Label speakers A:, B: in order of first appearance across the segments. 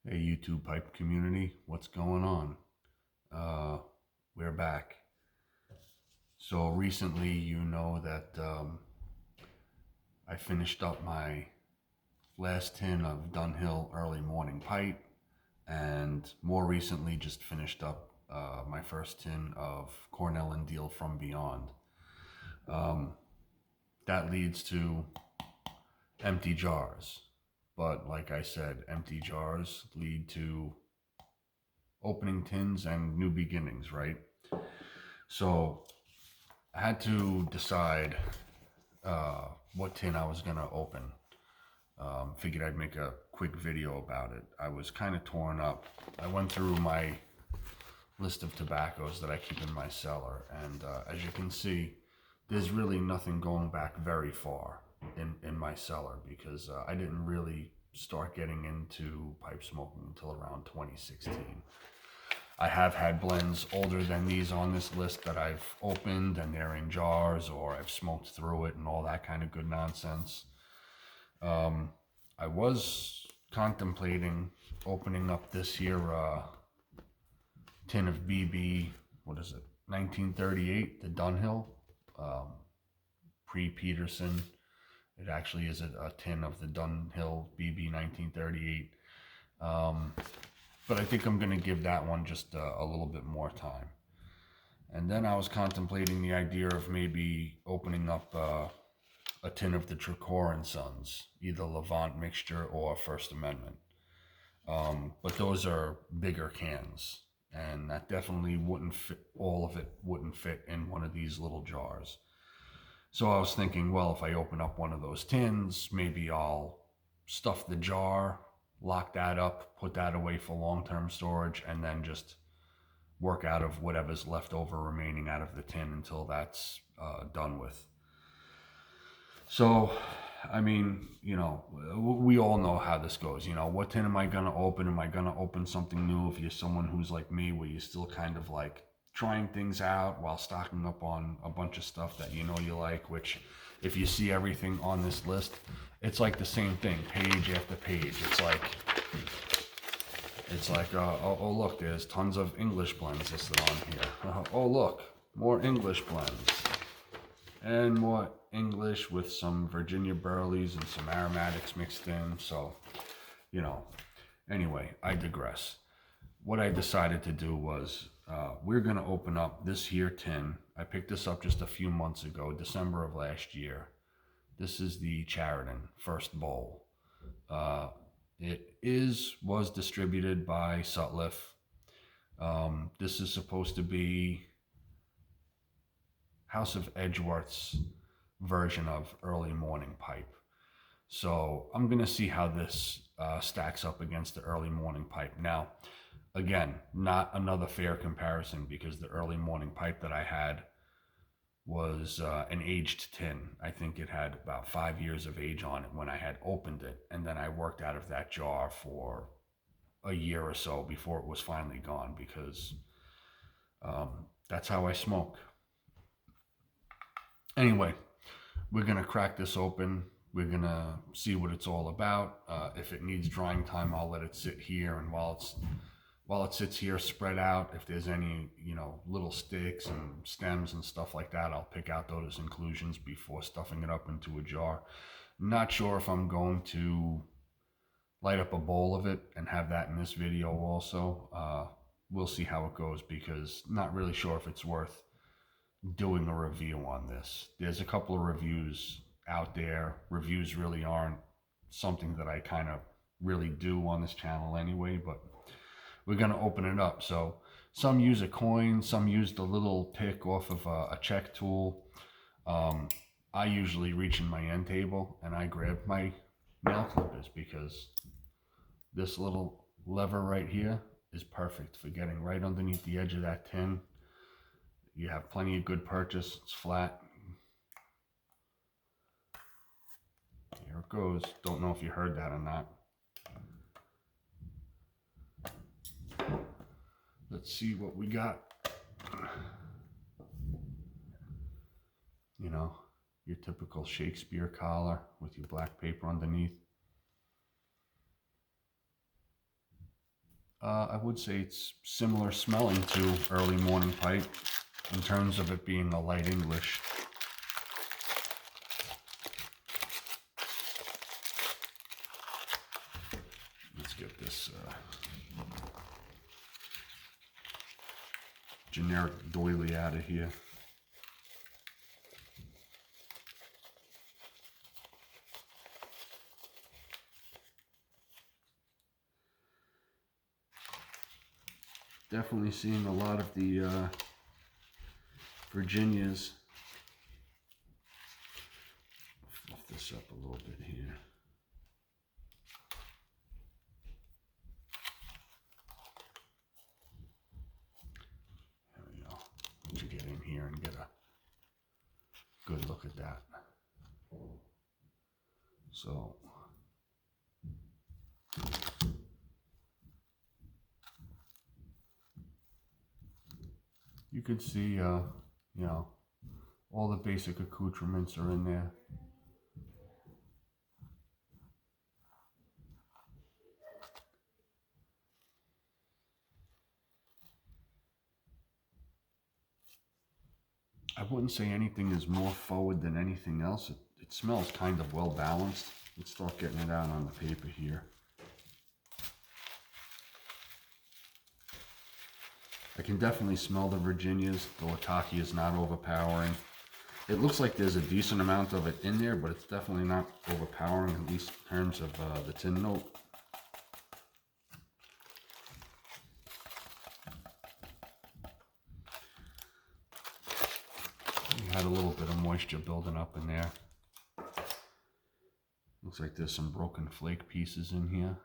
A: Hey YouTube pipe community, what's going on? We're back. So recently, you know that I finished up my last tin of Dunhill early morning pipe, and more recently just finished up my first tin of Cornell and Deal from Beyond. That leads to empty jars, but like I said, empty jars lead to opening tins and new beginnings, right? So I had to decide what tin I was gonna open. Figured I'd make a quick video about it. I was kind of torn up. I went through my list of tobaccos that I keep in my cellar, and as you can see, there's really nothing going back very far in my cellar because I didn't really start getting into pipe smoking until around 2016. I have had blends older than these on this list that I've opened and they're in jars, or I've smoked through it and all that kind of good nonsense. I was contemplating opening up this here tin of BB, what is it, 1938, the Dunhill, pre-Peterson. It actually is a tin of the Dunhill BB 1938. But I think I'm going to give that one just a little bit more time. And then I was contemplating the idea of maybe opening up a tin of the Tricor and Sons, either Levant mixture or First Amendment. But those are bigger cans, and that definitely wouldn't fit, all of it wouldn't fit in one of these little jars. So I was thinking, well, if I open up one of those tins, maybe I'll stuff the jar, lock that up, put that away for long-term storage, and then just work out of whatever's left over remaining out of the tin until that's done with. So, I mean, we all know how this goes. What tin am I going to open? Am I going to open something new? If you're someone who's like me, where you're still kind of like trying things out while stocking up on a bunch of stuff that you like, which if you see everything on this list, it's like the same thing, page after page. It's like, oh look, there's tons of English blends listed on here. Oh look, more English blends. And more English with some Virginia Burleys and some aromatics mixed in. So, anyway, I digress. What I decided to do was we're going to open up this here tin. I picked this up just a few months ago, December of last year. This is the Charatan First Bowl. It was distributed by Sutliff. This is supposed to be House of Edgeworth's version of early morning pipe. So I'm going to see how this stacks up against the early morning pipe. Now, again, not another fair comparison because the early morning pipe that I had was an aged tin. I think it had about 5 years of age on it when I had opened it. And then I worked out of that jar for a year or so before it was finally gone because that's how I smoke. Anyway, we're going to crack this open. We're going to see what it's all about. If it needs drying time, I'll let it sit here. And while it sits here spread out, if there's any, little sticks and stems and stuff like that, I'll pick out those inclusions before stuffing it up into a jar. Not sure if I'm going to light up a bowl of it and have that in this video also. We'll see how it goes because not really sure if it's worth doing a review on this. There's a couple of reviews out there. Reviews really aren't something that I kind of really do on this channel anyway, but we're going to open it up. So some use a coin, some use the little pick off of a check tool. I usually reach in my end table and I grab my nail clippers because this little lever right here is perfect for getting right underneath the edge of that tin. You have plenty of good purchase. It's flat. Here it goes. Don't know if you heard that or not. Let's see what we got. Your typical Shakespeare collar with your black paper underneath. I would say it's similar smelling to early morning pipe in terms of it being a light English. Let's get this generic doily out of here. Definitely seeing a lot of the Virginias. Fluff this up a little bit here. There we go. Let you get in here and get a good look at that. So you can see, you know, all the basic accoutrements are in there. I wouldn't say anything is more forward than anything else. It smells kind of well balanced. Let's start getting it out on the paper here. I can definitely smell the Virginias. The Wataki is not overpowering. It looks like there's a decent amount of it in there, but it's definitely not overpowering, at least in terms of the tin note. You had a little bit of moisture building up in there. Looks like there's some broken flake pieces in here.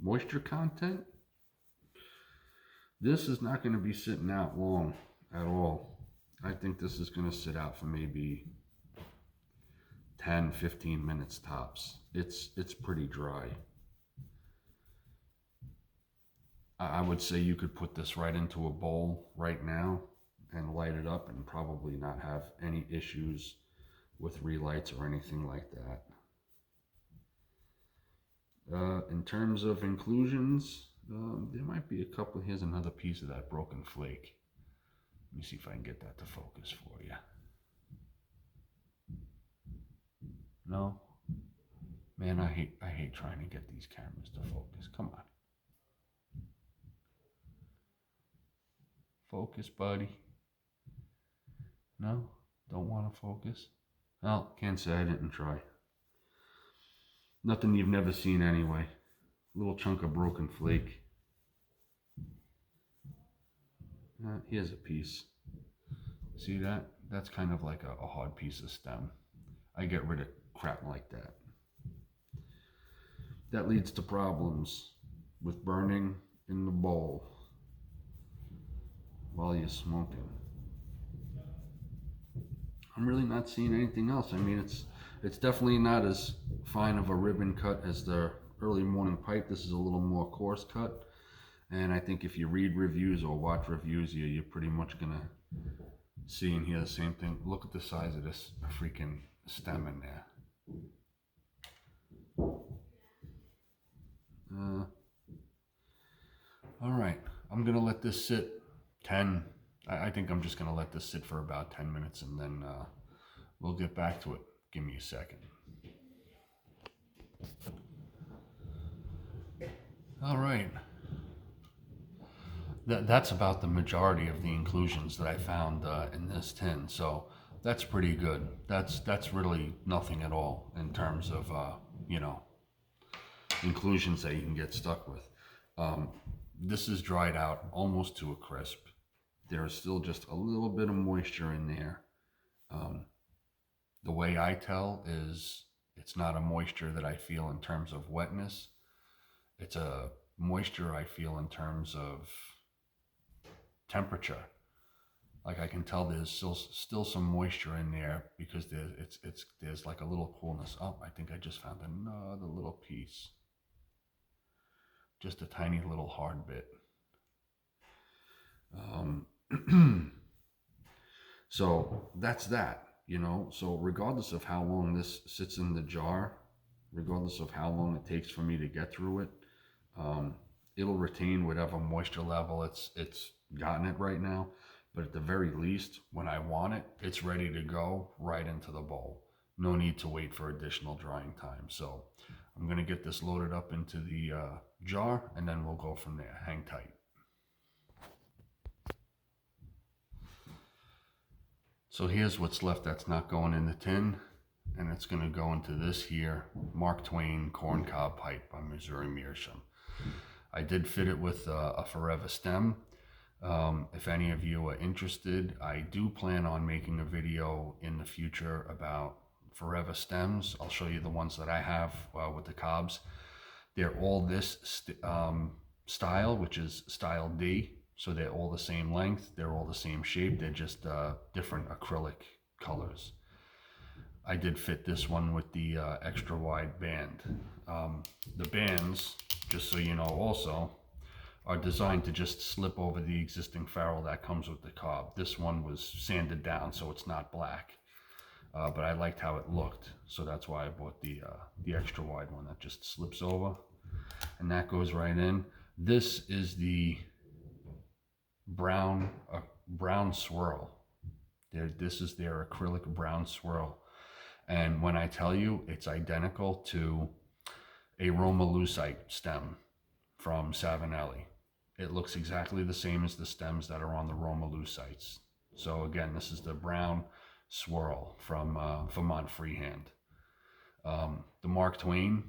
A: Moisture content. This is not going to be sitting out long at all. I think this is going to sit out for maybe 10-15 minutes tops. It's pretty dry. I would say you could put this right into a bowl right now and light it up and probably not have any issues with relights or anything like that. In terms of inclusions, there might be a couple. Here's another piece of that broken flake. Let me see if I can get that to focus for you. No? Man, I hate trying to get these cameras to focus. Come on. Focus, buddy. No? Don't want to focus? Well, can't say I didn't try. Nothing you've never seen anyway. Little chunk of broken flake. Here's a piece. See that? That's kind of like a hard piece of stem. I get rid of crap like that. That leads to problems with burning in the bowl while you're smoking. I'm really not seeing anything else. I mean, it's definitely not as fine of a ribbon cut as the early morning pipe. This is a little more coarse cut. And I think if you read reviews or watch reviews, you're pretty much gonna see and hear the same thing. Look at the size of this freaking stem in there. All right, I'm gonna let this sit 10. I think I'm just gonna let this sit for about 10 minutes and then we'll get back to it. Give me a second. All right. That's about the majority of the inclusions that I found in this tin. So that's pretty good. That's really nothing at all in terms of, you know, inclusions that you can get stuck with. This is dried out almost to a crisp. There is still just a little bit of moisture in there. The way I tell is it's not a moisture that I feel in terms of wetness. It's a moisture I feel in terms of temperature. Like I can tell there's still some moisture in there because there's like a little coolness. Oh, I think I just found another little piece. just a tiny little hard bit. So that's that, so regardless of how long this sits in the jar, regardless of how long it takes for me to get through it, it'll retain whatever moisture level it's gotten it right now. But at the very least, when I want it, it's ready to go right into the bowl. No need to wait for additional drying time. So I'm going to get this loaded up into the jar, and then we'll go from there. Hang tight. So here's what's left that's not going in the tin, and it's going to go into this here Mark Twain corncob pipe by Missouri Meerschaum. I did fit it with a forever stem. If any of you are interested, I do plan on making a video in the future about forever stems. I'll show you the ones that I have with the cobs. They're all this style, which is style D. So they're all the same length, they're all the same shape, they're just different acrylic colors. I did fit this one with the extra wide band. The bands, just so you know also, are designed to just slip over the existing ferrule that comes with the cob. This one was sanded down so it's not black, but I liked how it looked, so that's why I bought the extra wide one that just slips over, and that goes right in. This is the brown swirl. This is their acrylic brown swirl, and when I tell you, it's identical to a Romalusite stem from Savinelli. It looks exactly the same as the stems that are on the Romalusites. So again, this is the brown swirl from Vermont Freehand. The Mark Twain,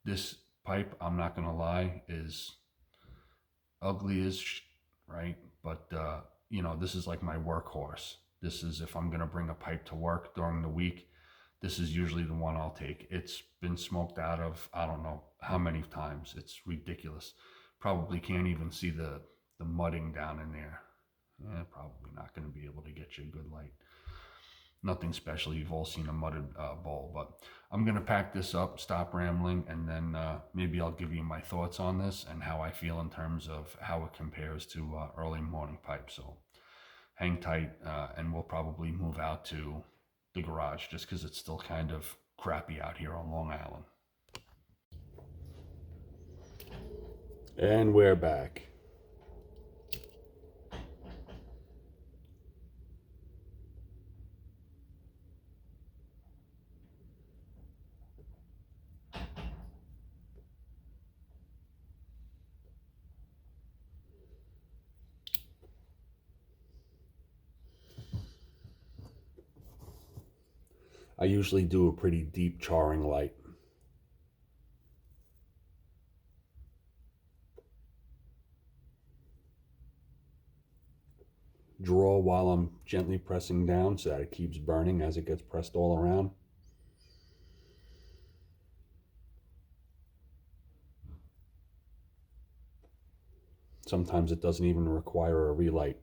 A: this pipe, I'm not gonna lie, is ugly as right? But this is like my workhorse. This is, if I'm gonna bring a pipe to work during the week, this is usually the one I'll take. It's been smoked out of, I don't know how many times. It's ridiculous. Probably can't even see the mudding down in there. Probably not gonna be able to get you a good light. Nothing special, you've all seen a mudded bowl, but I'm gonna pack this up, stop rambling, and then maybe I'll give you my thoughts on this and how I feel in terms of how it compares to early morning pipe. So hang tight, and we'll probably move out to the garage just because it's still kind of crappy out here on Long Island. And we're back. I usually do a pretty deep charring light. Draw while I'm gently pressing down so that it keeps burning as it gets pressed all around. Sometimes it doesn't even require a relight,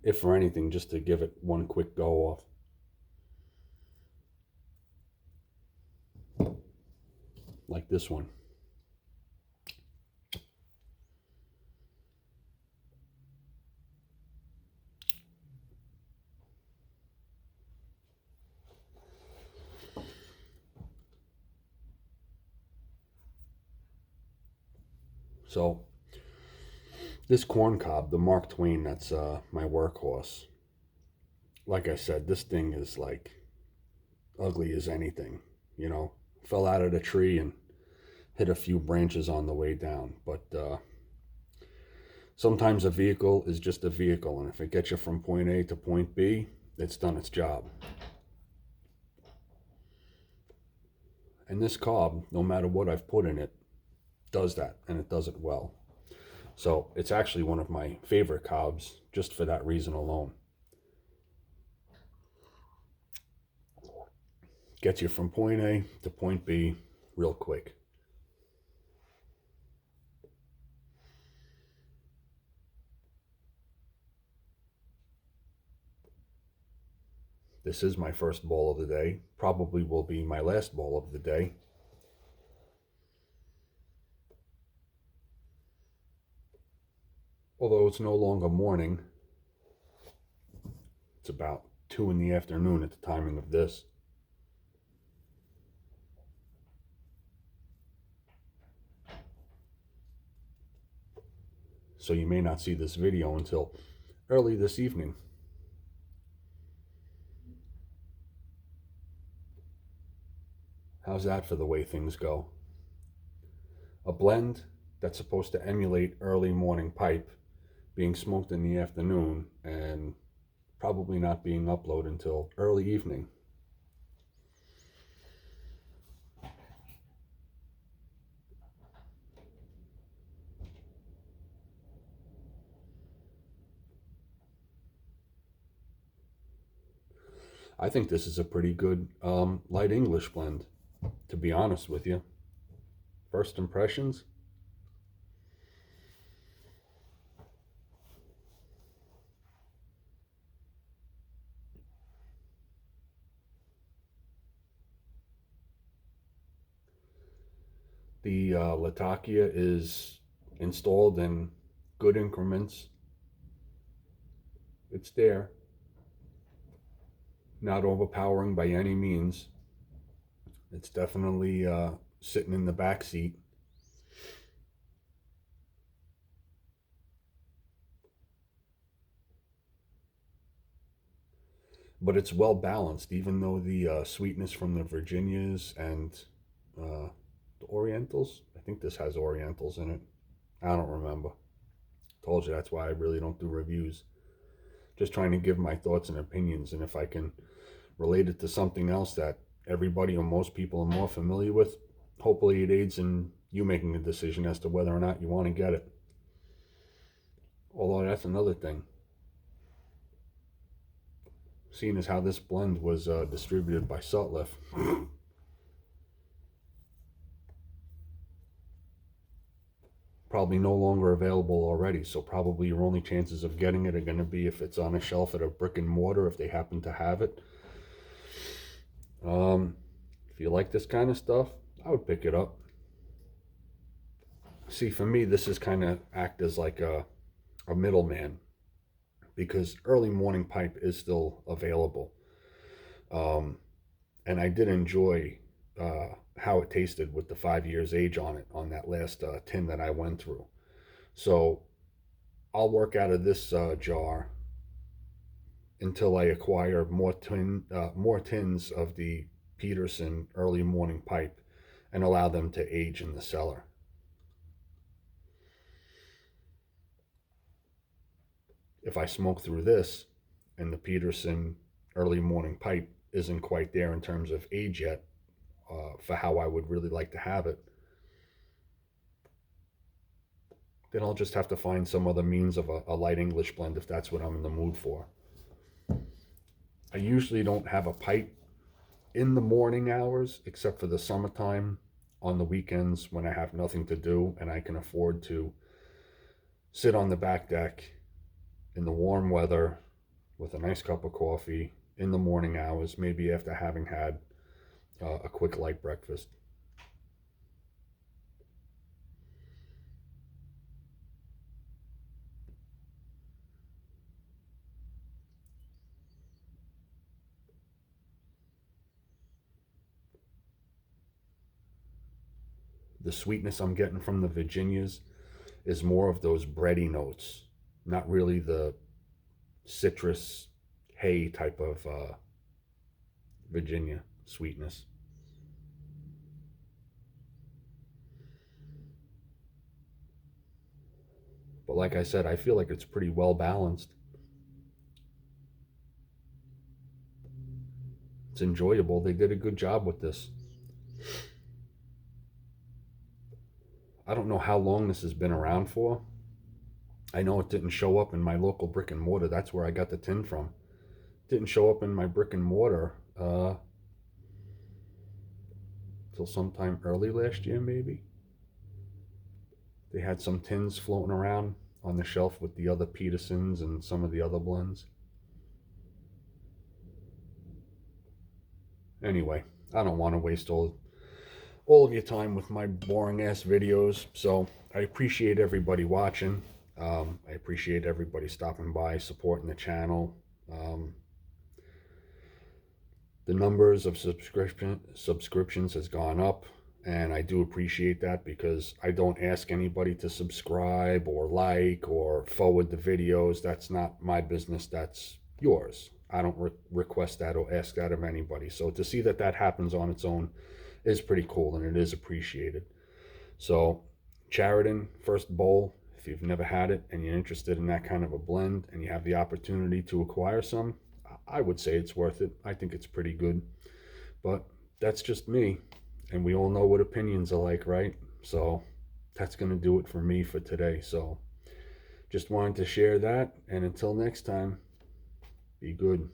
A: if for anything, just to give it one quick go off. Like this one. So this corn cob, the Mark Twain, that's my workhorse. Like I said, this thing is like ugly as anything, fell out of the tree and hit a few branches on the way down. But sometimes a vehicle is just a vehicle, and if it gets you from point A to point B, it's done its job. And this cob, no matter what I've put in it, does that, and it does it well. So it's actually one of my favorite cobs just for that reason alone. Gets you from point A to point B real quick. This is my first bowl of the day. Probably will be my last bowl of the day. Although it's no longer morning, it's about 2 in the afternoon at the timing of this. So you may not see this video until early this evening. How's that for the way things go? A blend that's supposed to emulate early morning pipe being smoked in the afternoon and probably not being uploaded until early evening. I think this is a pretty good light English blend, to be honest with you. First impressions? The Latakia is installed in good increments. It's there. Not overpowering by any means. It's definitely sitting in the back seat. But it's well balanced, even though the sweetness from the Virginias and the Orientals, I think this has Orientals in it. I don't remember. Told you that's why I really don't do reviews. Just trying to give my thoughts and opinions, and if I can relate it to something else that everybody or most people are more familiar with, hopefully it aids in you making a decision as to whether or not you want to get it. Although that's another thing. Seeing as how this blend was distributed by Sutliff, probably no longer available already, so probably your only chances of getting it are going to be if it's on a shelf at a brick and mortar, if they happen to have it. If you like this kind of stuff, I would pick it up. See, for me, this is kind of act as like a middleman, because early morning pipe is still available. And I did enjoy how it tasted with the 5 years age on it, on that last tin that I went through. So I'll work out of this jar until I acquire more tins of the Peterson early morning pipe and allow them to age in the cellar. If I smoke through this and the Peterson early morning pipe isn't quite there in terms of age yet, for how I would really like to have it, then I'll just have to find some other means of a light English blend if that's what I'm in the mood for. I usually don't have a pipe in the morning hours, except for the summertime, on the weekends when I have nothing to do and I can afford to sit on the back deck in the warm weather with a nice cup of coffee in the morning hours, maybe after having had a quick light breakfast. The sweetness I'm getting from the Virginias is more of those bready notes, not really the citrus hay type of Virginia sweetness. But like I said, I feel like it's pretty well balanced. It's enjoyable. They did a good job with this. I don't know how long this has been around for. I know it didn't show up in my local brick and mortar. That's where I got the tin from. It didn't show up in my brick and mortar till sometime early last year, maybe. They had some tins floating around on the shelf with the other Petersons and some of the other blends. Anyway, I don't want to waste all of your time with my boring ass videos, so I appreciate everybody watching. I appreciate everybody stopping by, supporting the channel. The numbers of subscriptions has gone up, and I do appreciate that, because I don't ask anybody to subscribe or like or forward the videos. That's not my business, that's yours. I don't request that or ask that of anybody. So to see that that happens on its own is pretty cool, and it is appreciated. So Charatan First Bowl, if you've never had it and you're interested in that kind of a blend and you have the opportunity to acquire some, I would say it's worth it. I think it's pretty good, but that's just me, and we all know what opinions are like, right? So that's going to do it for me for today. So just wanted to share that, and until next time, be good.